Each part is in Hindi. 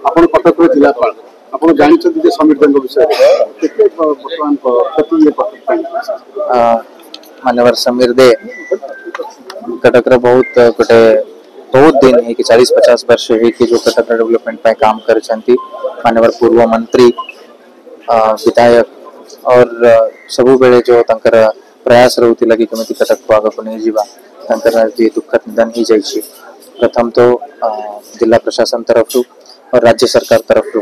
आपण कटक जिलापाल आपण जानते जे संविधान विषय बर्तमान प्रति मानवर समीर दे कटक बहुत गोटे बहुत दिन है कि 40-50 वर्ष है कि जो कटक डेवलपमेंट पे काम कर मानवर पूर्व मंत्री विधायक और सबु बेले जो तंकर प्रयास रहूला कि केमी कटक को आगे नहीं जावा तंकर जे दुखद निधन हो जाइए। प्रथम तो जिला प्रशासन तरफ और राज्य सरकार तरफ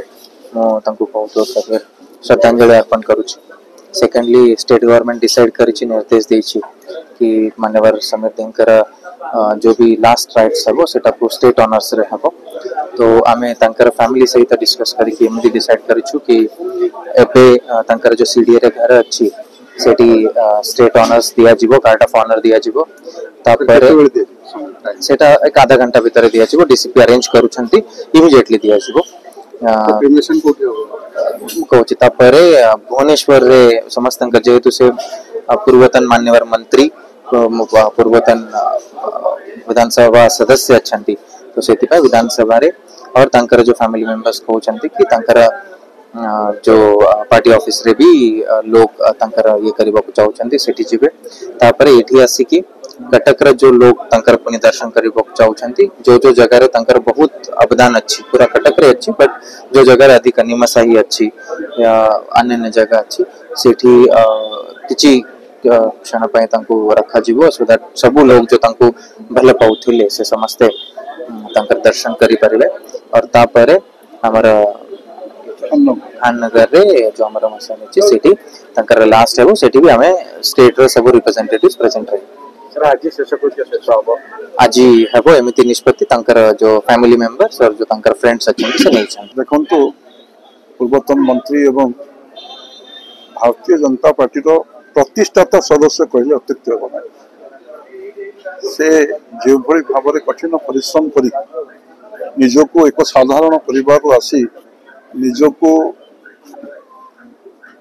मुझे बहुत बहुत श्रद्धांजलि अर्पण करुच्ची। सेकेंडली स्टेट गवर्नमेंट डिसाइड कर निर्देश देछि कि मानवर समीर देंकर जो भी लास्ट राइट्स हम सेटा को स्टेट ऑनर्स रे हम तो आमे तंकर फैमिली सहित डिस्कस करके एमती डिसाइड करिछु कि एबे तंकर जो सीडीए रे घर अछि सेठी स्टेट ऑनर्स दिया जिवो कार्ड ऑफ ऑनर दिया जिवो तापर सेटा एक आधा घंटा भीतर दिया जिवो डीसीपी अरेंज करूछंती इमीडिएटली दिया जिवो पेमेंट कोठी कहूँ तापर भुवनेश्वर रे समस्त जेहेतु से पूर्वतन मान्यवर मंत्री पूर्वतन विधानसभा सदस्य अच्छा तो से विधानसभा रे और तंकर जो फैमिली मेंबर्स कहते कि तंकर जो पार्टी ऑफिस रे भी लोग तंकर ये करबा को चाहउछंती सेठी जिबे तापर एठी आसिकी कटक रे जो लोग तंकर पुनि दर्शन करबा को चाहउछंती जो जो जगह रे तंकर बहुत अवदान अच्छी पूरा कटक रे अच्छी बट जो जगह रे अधिक निमसाही अच्छी या अन्य जगह अच्छी सेठी किछि क्षण पाए तांको रखा जीवो सो दैट सबु लोग जो तांको भले पाउथिले से समस्ते तंकर दर्शन करि परिबे और तापर हमर खाननगर रे जो हमर मसन अछि सेठी तंकर लास्ट है सेठी भी हमें स्टेट रे सब रिप्रेजेंटेटिव्स प्रेजेंट रहे सर आज शेष को शेष हो आज हेबो एमिति निष्पत्ति तंकर जो फैमिली मेंबर्स और जो तंकर फ्रेंड्स अछि से नै छन। देखंतु पूर्वतन मंत्री एवं भारतीय जनता पार्टी रो प्रतिष्ठाता सदस्य कहले अत्युक्ति हेब ना से जो भली भाव में कठिन परिश्रम करी निजको एक साधारण परिवार आसी निजको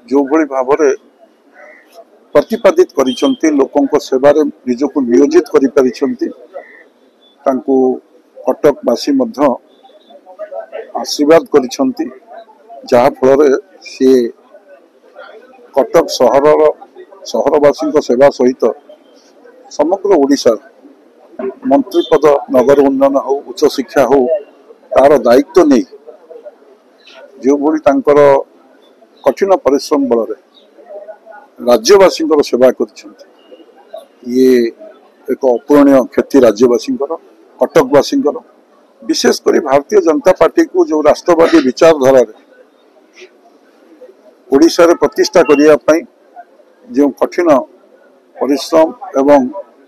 जो भली भाव में प्रतिपादित करिसंती लोकों को सेवा रे निजको नियोजित करि परिसंती तांको कटक वासी मध्य आशीर्वाद करिसंती जहा फल रे से कटक सहरवासी सेवा सहित समग्र ओडिशा मंत्री पद नगर उन्नयन हो उच्च शिक्षा हो तार दायित्व नहीं जो भली तांकर कठिन परिश्रम बल राज्यवासी सेवा कर ये एक अपूरणीय क्षति राज्यवासी कटकवासी विशेषकर भारतीय जनता पार्टी को जो राष्ट्रवादी विचारधारा ओडिशा रे प्रतिष्ठा करने जो कठिन परिश्रम एवं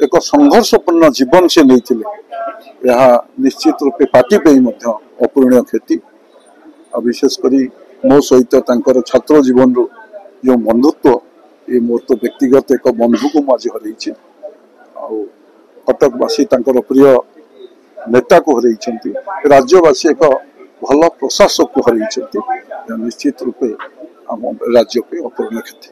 एक संघर्षपूर्ण जीवन से नहीं निश्चित रूपे पार्टी पे अपूरणीय क्षति विशेषकर मो सहित छात्र जीवन रो जो बंधुत्व ये मोर तो व्यक्तिगत एक बंधु को मुझे हरई कटकवासी प्रिय नेता को हरई राज्यवासी एक भल प्रशासक को हरई निश्चित रूपे आम राज्य पे अपूर्ण क्षति।